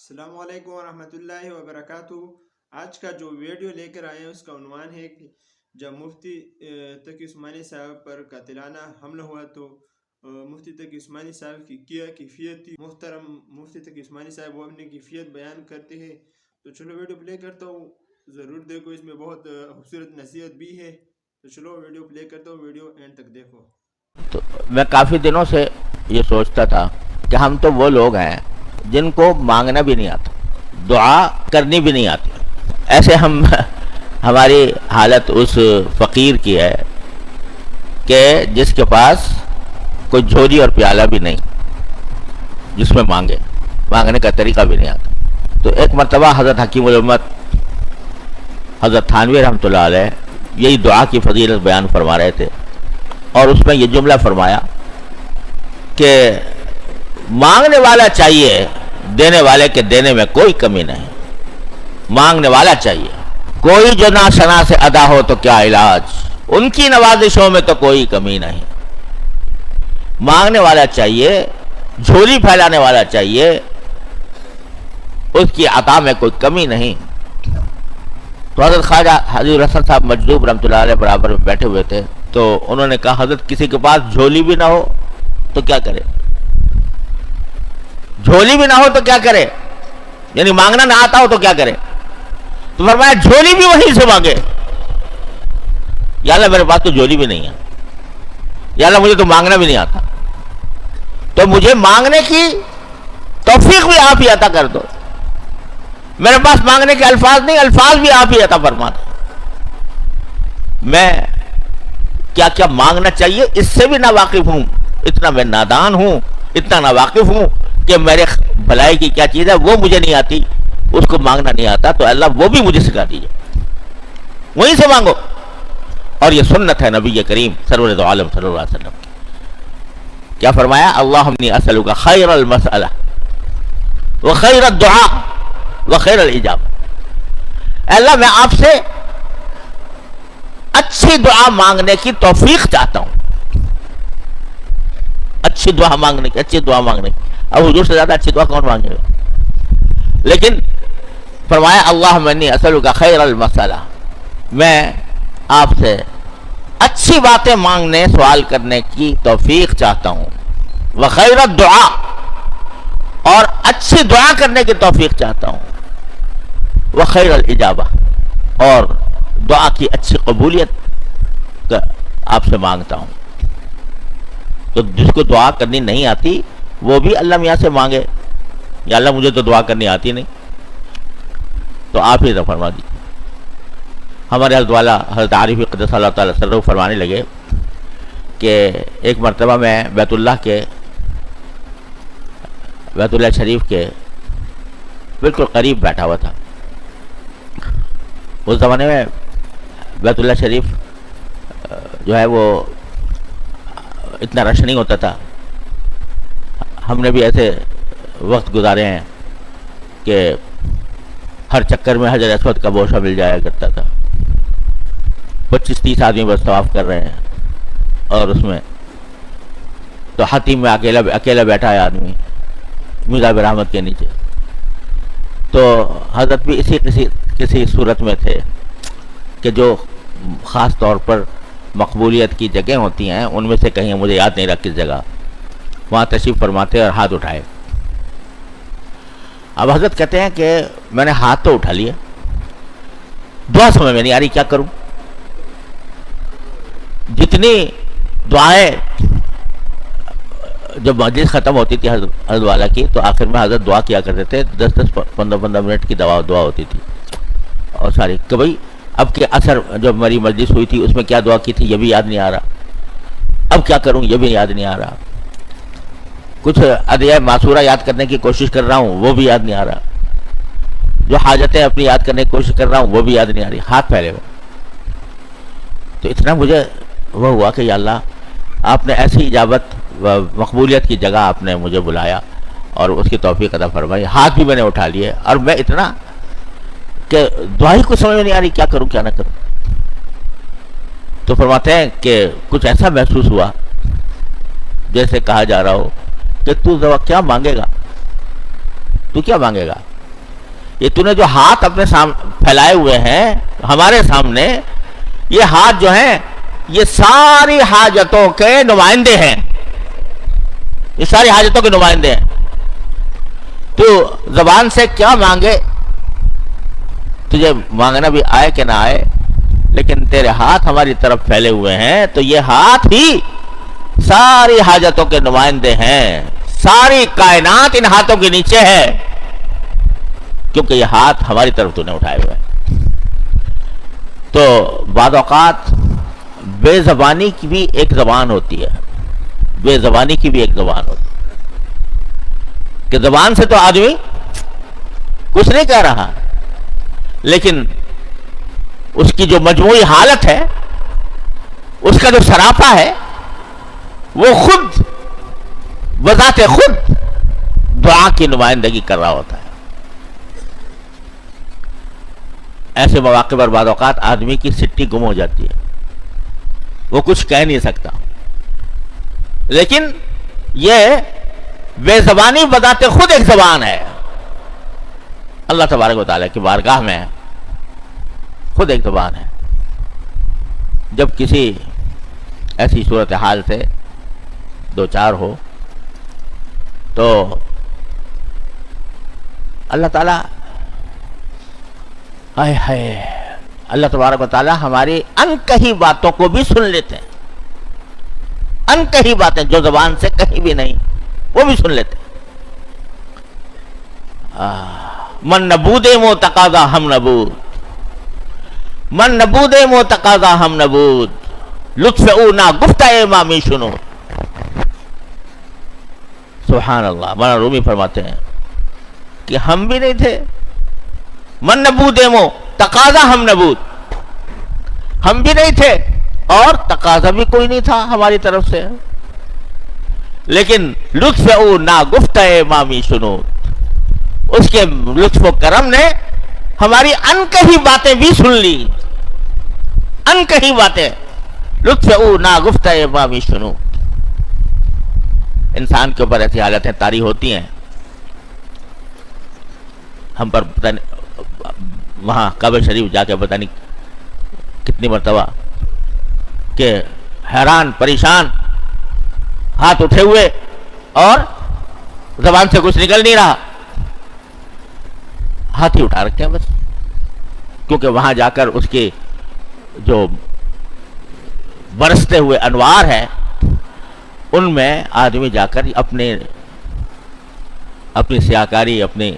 السلام علیکم ورحمۃ اللہ وبرکاتہ۔ آج کا جو ویڈیو لے کر آئے ہیں اس کا عنوان ہے کہ جب مفتی تقی عثمانی صاحب پر قاتلانہ حملہ ہوا تو مفتی تقی عثمانی صاحب کی کیا کیفیت تھی۔ محترم مفتی تقی عثمانی صاحب وہ اپنی کیفیت بیان کرتے ہیں، تو چلو ویڈیو پلے کرتا ہوں، ضرور دیکھو، اس میں بہت خوبصورت نصیحت بھی ہے، تو چلو ویڈیو پلے کرتا ہوں، ویڈیو اینڈ تک دیکھو۔ تو میں کافی دنوں سے یہ سوچتا تھا کہ ہم تو وہ لوگ ہیں جن کو مانگنا بھی نہیں آتا، دعا کرنی بھی نہیں آتی۔ ایسے ہماری حالت اس فقیر کی ہے کہ جس کے پاس کوئی جھولی اور پیالہ بھی نہیں جس میں مانگنے کا طریقہ بھی نہیں آتا۔ تو ایک مرتبہ حضرت حکیم الامت حضرت تھانوی رحمۃ اللہ علیہ یہی دعا کی فضیلت بیان فرما رہے تھے، اور اس میں یہ جملہ فرمایا کہ مانگنے والا چاہیے، دینے والے کے دینے میں کوئی کمی نہیں۔ مانگنے والا چاہیے، کوئی جو نہ ثنا سے ادا ہو تو کیا علاج، ان کی نوازشوں میں تو کوئی کمی نہیں۔ مانگنے والا چاہیے، جھولی پھیلانے والا چاہیے، اس کی عطا میں کوئی کمی نہیں۔ تو حضرت خواجہ حضور حسن صاحب مجذوب رحمۃ اللہ علیہ برابر میں بیٹھے ہوئے تھے، تو انہوں نے کہا حضرت کسی کے پاس جھولی بھی نہ ہو تو کیا کرے؟ جھولی بھی نہ ہو تو کیا کرے؟ یعنی مانگنا نہ آتا ہو تو کیا کرے؟ تو فرمایا جھولی بھی وہیں سے مانگے۔ یا اللہ میرے پاس تو جھولی بھی نہیں ہے، یا اللہ مجھے تو مانگنا بھی نہیں آتا، تو مجھے مانگنے کی توفیق بھی آپ ہی عطا کر دو۔ میرے پاس مانگنے کے الفاظ نہیں، الفاظ بھی آپ ہی عطا فرما دو۔ میں کیا کیا مانگنا چاہیے اس سے بھی ناواقف ہوں، اتنا میں نادان ہوں، اتنا ناواقف ہوں کہ میرے بھلائی کی کیا چیز ہے وہ مجھے نہیں آتی، اس کو مانگنا نہیں آتا، تو اللہ وہ بھی مجھے سکھا دیجئے، وہیں سے مانگو۔ اور یہ سنت ہے نبی کریم سرور دو عالم صلی اللہ علیہ وسلم کی۔ کیا فرمایا؟ اللہم انی اسألک خیر المسئلہ وخیر الدعاء وخیر الاجابہ۔ اے اللہ میں آپ سے اچھی دعا مانگنے کی توفیق چاہتا ہوں، اچھی دعا مانگنے کی۔ اب حضور سے زیادہ اچھی دعا کون مانگے گا؟ لیکن فرمایا اللہم انی اسألک خیر المسئلہ، میں آپ سے اچھی باتیں مانگنے، سوال کرنے کی توفیق چاہتا ہوں، وخیر الدعاء، اور اچھی دعا کرنے کی توفیق چاہتا ہوں، وخیر الاجابہ، اور دعا کی اچھی قبولیت آپ سے مانگتا ہوں۔ تو جس کو دعا کرنی نہیں آتی وہ بھی اللہ میاں سے مانگے، یا اللہ مجھے تو دعا کرنی آتی نہیں، تو آپ ہی فرما دیجیے۔ ہمارے حضرت والا حضرت عارفی قدس اللہ تعالیٰ سرہ فرمانے لگے کہ ایک مرتبہ میں بیت اللہ شریف کے بالکل قریب بیٹھا ہوا تھا۔ اس زمانے میں بیت اللہ شریف جو ہے وہ اتنا رش نہیں ہوتا تھا۔ ہم نے بھی ایسے وقت گزارے ہیں کہ ہر چکر میں حجر اسود کا بوسہ مل جایا کرتا تھا، 25-30 آدمی بس طواف کر رہے ہیں، اور اس میں تو حتیم میں اکیلا بیٹھا ہے آدمی میزاب رحمت کے نیچے۔ تو حضرت بھی کسی صورت میں تھے کہ جو خاص طور پر مقبولیت کی جگہ ہوتی ہیں ان میں سے کہیں، مجھے یاد نہیں رہا کس جگہ، وہاں تشریف فرماتے اور ہاتھ اٹھائے۔ اب حضرت کہتے ہیں کہ میں نے ہاتھ تو اٹھا لیا، دعا سمجھ میں نہیں آ رہی، کیا کروں؟ جتنی دعائیں جب مجلس ختم ہوتی تھی حضرت والا کی، تو آخر میں حضرت دعا کیا کرتے تھے، 10-15 منٹ کی دعا ہوتی تھی، اور ساری کہ بھائی اب کے اثر جب میری مجلس ہوئی تھی اس میں کیا دعا کی تھی یہ بھی یاد نہیں آ رہا، اب کیا کروں یہ بھی یاد نہیں آ رہا، کچھ ادعیہ معصورہ یاد کرنے کی کوشش کر رہا ہوں وہ بھی یاد نہیں آ رہا، جو حاجتیں اپنی یاد کرنے کی کوشش کر رہا ہوں وہ بھی یاد نہیں آ رہی، ہاتھ پھیلے ہوئے۔ تو اتنا مجھے وہ ہوا کہ یا اللہ آپ نے ایسی اجابت و مقبولیت کی جگہ آپ نے مجھے بلایا اور اس کی توفیق عطا فرمائی، ہاتھ بھی میں نے اٹھا لیے، اور میں اتنا کہ دعائی کو سمجھ میں نہیں آ رہی کیا کروں کیا نہ کروں۔ تو فرماتے ہیں کہ کچھ ایسا محسوس ہوا جیسے کہا جا رہا ہو کہ تو کیا مانگے گا، تو کیا مانگے گا؟ یہ تُونے جو ہاتھ اپنے پھیلائے ہوئے ہیں ہمارے سامنے، یہ ہاتھ جو ہیں یہ ساری حاجتوں کے نمائندے ہیں، یہ ساری حاجتوں کے نمائندے ہیں. تو زبان سے کیا مانگے، تجھے مانگنا بھی آئے کہ نہ آئے، لیکن تیرے ہاتھ ہماری طرف پھیلے ہوئے ہیں تو یہ ہاتھ ہی ساری حاجتوں کے نمائندے ہیں. ساری کائنات ان ہاتھوں کے نیچے ہے، کیونکہ یہ ہاتھ ہماری طرف تو نے اٹھائے ہوئے ہیں. تو بعض اوقات بے زبانی کی بھی ایک زبان ہوتی ہے، بے زبانی کی بھی ایک زبان ہوتی ہے کہ زبان سے تو آدمی کچھ نہیں کہہ رہا، لیکن اس کی جو مجموعی حالت ہے، اس کا جو سراپا ہے، وہ خود بذات خود دعا کی نمائندگی کر رہا ہوتا ہے. ایسے مواقع پر بعض اوقات آدمی کی سٹی گم ہو جاتی ہے، وہ کچھ کہہ نہیں سکتا، لیکن یہ بے زبانی بذات خود ایک زبان ہے. اللہ تبارک و تعالیٰ کی بارگاہ میں خود ایک زبان ہے. جب کسی ایسی صورتحال سے دو چار ہو تو اللہ تعالیٰ اللہ تبارک و تعالیٰ ہماری ان کہی باتوں کو بھی سن لیتے ہیں. ان کہی باتیں جو زبان سے کہیں بھی نہیں، وہ بھی سن لیتے ہیں. من نبود مو تقاضا ہم نبود، من نبود مو تقاضا ہم نبود، لطف او نا گفتہ امامی شنو. سبحان اللہ. مولانا رومی فرماتے ہیں کہ ہم بھی نہیں تھے، من نبود مو تقاضا ہم نبود، ہم بھی نہیں تھے اور تقاضا بھی کوئی نہیں تھا ہماری طرف سے، لیکن لطف او نا گفتہ امامی شنو، اس کے لطف و کرم نے ہماری ان کہی باتیں بھی سن لی. ان کہی باتیں، لطف او نا گفتہ امامی شنو. انسان کے اوپر ایسی حالتیں طاری ہوتی ہیں. ہم پر پتہ نہیں وہاں کعبہ شریف جا کے پتہ نہیں کتنی مرتبہ کہ حیران پریشان ہاتھ اٹھے ہوئے اور زبان سے کچھ نکل نہیں رہا، ہاتھ ہی اٹھا رکھے ہیں بس، کیونکہ وہاں جا کر اس کے جو برستے ہوئے انوار ہیں ان میں آدمی جا کر اپنی سیاکاری، اپنی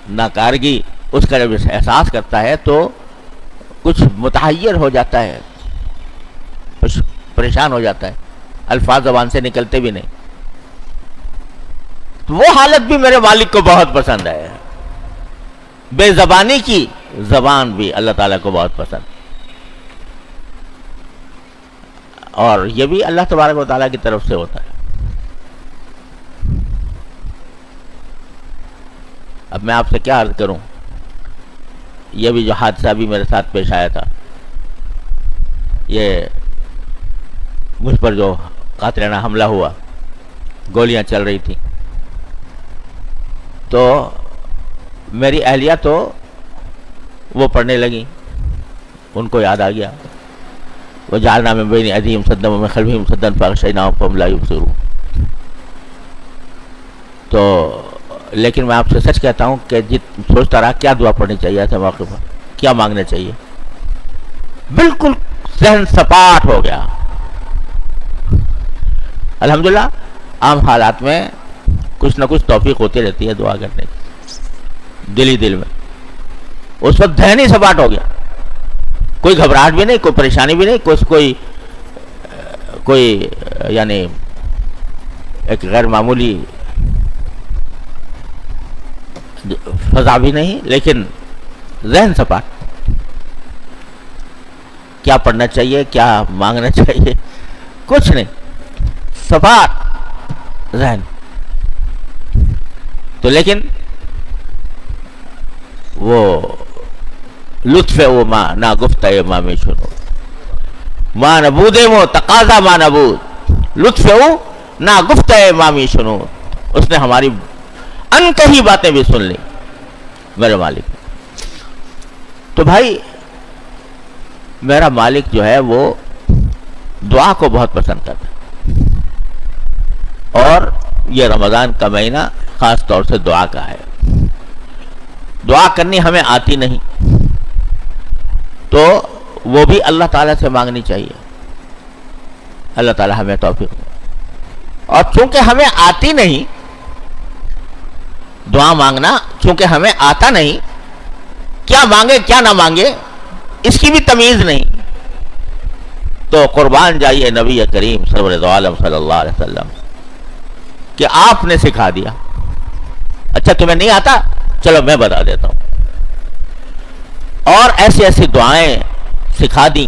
ناکارگی، اس کا جب احساس کرتا ہے تو کچھ متحیر ہو جاتا ہے، پریشان ہو جاتا ہے، الفاظ زبان سے نکلتے بھی نہیں. وہ حالت بھی میرے مالک کو بہت پسند ہے. بے زبانی کی زبان بھی اللہ تعالیٰ کو بہت پسند، اور یہ بھی اللہ تبارک و تعالیٰ کی طرف سے ہوتا ہے. اب میں آپ سے کیا عرض کروں، یہ بھی جو حادثہ بھی میرے ساتھ پیش آیا تھا، یہ مجھ پر جو قاتلانہ حملہ ہوا، گولیاں چل رہی تھیں، تو میری اہلیہ تو وہ پڑھنے لگیں، ان کو یاد آ گیا وَجَعَلْنَا مِن بَيْنِ أَيْدِيهِمْ سَدًّا وَمِن خَلْفِهِمْ سَدًّا فَأَغْشَيْنَاهُمْ فَهُمْ لَا يُبْصِرُونَ. تو لیکن میں آپ سے سچ کہتا ہوں کہ سوچتا رہا کیا دعا پڑھنی چاہیے تھا موقع پر، کیا مانگنا چاہیے. بالکل ذہن سپاٹ ہو گیا. الحمدللہ عام حالات میں کچھ نہ کچھ توفیق ہوتی رہتی ہے دعا کرنے کی، دل ہی دل میں. اس وقت ذہن ہی سپاٹ ہو گیا، کوئی گھبراہٹ بھی نہیں، کوئی پریشانی بھی نہیں، کوئی یعنی ایک غیر معمولی فضا بھی نہیں، لیکن ذہن سپاٹ. کیا پڑھنا چاہیے، کیا مانگنا چاہیے، کچھ نہیں، سپاٹ ذہن. تو لیکن وہ لطف او ما نا گفتہ امام شنو، ما نبود مو تقاضا ما نبود، لطف او نا گفتہ امام شنو. اس نے ہماری ان کہی باتیں بھی سن لی. میرے مالک. تو بھائی میرا مالک جو ہے وہ دعا کو بہت پسند کرتا ہے، اور یہ رمضان کا مہینہ خاص طور سے دعا کا ہے. دعا کرنی ہمیں آتی نہیں تو وہ بھی اللہ تعالیٰ سے مانگنی چاہیے. اللہ تعالیٰ ہمیں توفیق دے. اور چونکہ ہمیں آتی نہیں دعا مانگنا، چونکہ ہمیں آتا نہیں، کیا مانگے کیا نہ مانگے اس کی بھی تمیز نہیں، تو قربان جائیے نبی کریم سرور دو عالم صلی اللہ علیہ وسلم کہ آپ نے سکھا دیا. اچھا تمہیں نہیں آتا، چلو میں بتا دیتا ہوں. اور ایسی ایسی دعائیں سکھا دیں،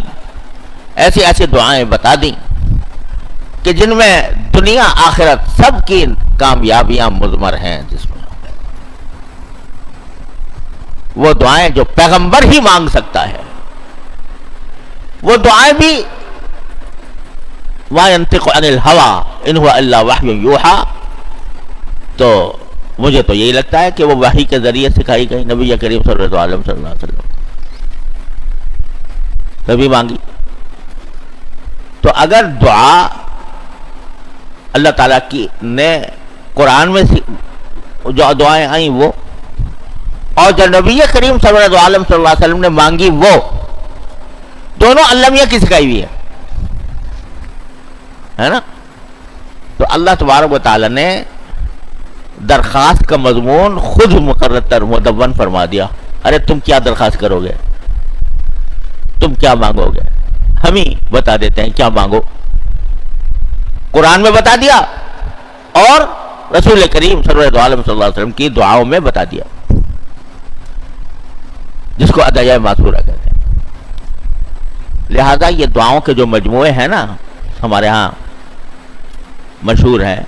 ایسی ایسی دعائیں بتا دیں کہ جن میں دنیا آخرت سب کی کامیابیاں مضمر ہیں. جس میں وہ دعائیں جو پیغمبر ہی مانگ سکتا ہے، وہ دعائیں بھی وَمَا يَنطِقُ عَنِ الْهَوَىٰ إِنْ هُوَ إِلَّا وَحْيٌ يُوحَىٰ. تو مجھے تو یہی لگتا ہے کہ وہ وحی کے ذریعے سکھائی گئی نبی کریم صلی اللہ علیہ وسلم. کبھی مانگی تو اگر دعا اللہ تعالیٰ کی نے قرآن میں جو دعائیں آئیں وہ، اور جو نبی کریم صلی اللہ علیہ وسلم نے مانگی وہ، دونوں اللہ میاں کی سکھائی ہوئی ہے نا. تو اللہ تبارک و تعالیٰ نے درخواست کا مضمون خود مقرر مدون فرما دیا. ارے تم کیا درخواست کرو گے، تم کیا مانگو گے، ہم ہی بتا دیتے ہیں کیا مانگو. قرآن میں بتا دیا اور رسول کریم صلی اللہ علیہ وسلم کی دعاؤں میں بتا دیا، جس کو ادعیہ ماثورہ کہتے ہیں. لہذا یہ دعاؤں کے جو مجموعے ہیں نا ہمارے ہاں مشہور ہیں.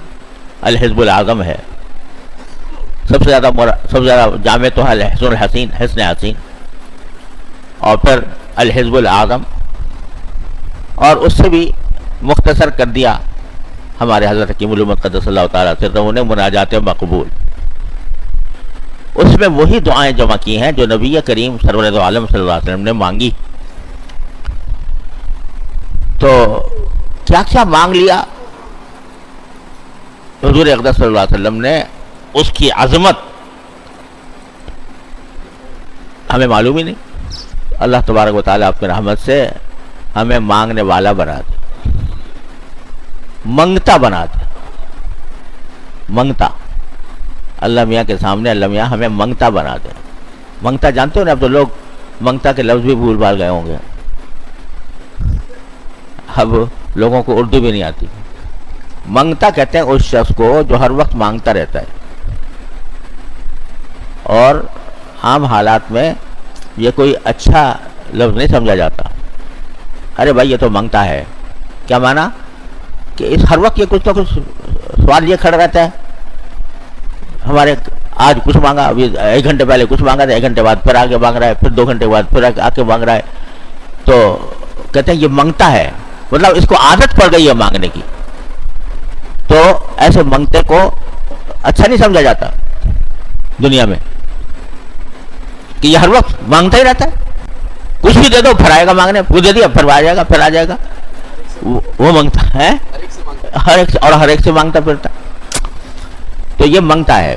الحزب العظم ہے، سب سے زیادہ جامع تو ہے حسن حسین، اور پھر الحزب العظم، اور اس سے بھی مختصر کر دیا ہمارے حضرت حکیم الامت قدس اللہ تعالیٰ سرہ نے مناجات مقبول. اس میں وہی دعائیں جمع کی ہیں جو نبی کریم سرور دو عالم صلی اللہ علیہ وسلم نے مانگی. تو کیا کیا مانگ لیا حضور اقدس صلی اللہ علیہ وسلم نے، اس کی عظمت ہمیں معلوم ہی نہیں. اللہ تبارک و تعالیٰ اپنے رحمت سے ہمیں مانگنے والا بنا دے، منگتا بنا دے. منگتا، اللہ میاں کے سامنے اللہ میاں ہمیں منگتا بنا دے. منگتا جانتے ہو نا، اب تو لوگ منگتا کے لفظ بھی بھول بھال گئے ہوں گے، اب لوگوں کو اردو بھی نہیں آتی. منگتا کہتے ہیں اس شخص کو جو ہر وقت مانگتا رہتا ہے، اور عام حالات میں یہ کوئی اچھا لفظ نہیں سمجھا جاتا. ارے بھائی یہ تو منگتا ہے، کیا مانا کہ اس ہر وقت یہ کچھ نہ کچھ سوال یہ کھڑا رہتا ہے. ہمارے آج کچھ مانگا، ابھی 1 گھنٹے پہلے کچھ مانگا تھا، 1 گھنٹے بعد پھر آگے مانگ رہا ہے، پھر 2 گھنٹے بعد پھر آ کے مانگ رہا ہے. تو کہتے ہیں یہ منگتا ہے، مطلب اس کو عادت پڑ گئی ہے مانگنے کی. تو ایسے منگتے کو اچھا نہیں سمجھا جاتا دنیا میں کہ یہ ہر وقت مانگتا ہی رہتا ہے. کچھ بھی دے دو پھر آئے گا مانگنے، کچھ دے دیا پھر آ جائے گا، پھر آ جائے گا. وہ منگتا ہے، ہر ایک سے، اور ہر ایک سے مانگتا پھرتا. تو یہ منگتا ہے.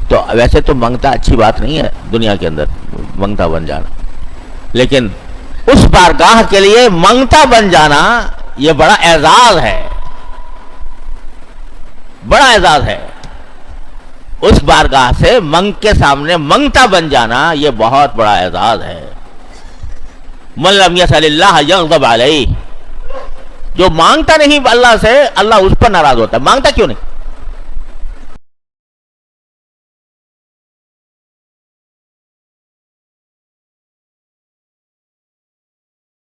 تو ویسے تو منگتا اچھی بات نہیں ہے دنیا کے اندر، منگتا بن جانا، لیکن اس بارگاہ کے لیے منگتا بن جانا یہ بڑا اعزاز ہے، بڑا اعزاز ہے. اس بارگاہ سے منگ کے سامنے منگتا بن جانا یہ بہت بڑا اعزاز ہے. من لم یسأل اللہ یغضب علیہ، جو مانگتا نہیں اللہ سے اللہ اس پر ناراض ہوتا ہے. مانگتا کیوں نہیں؟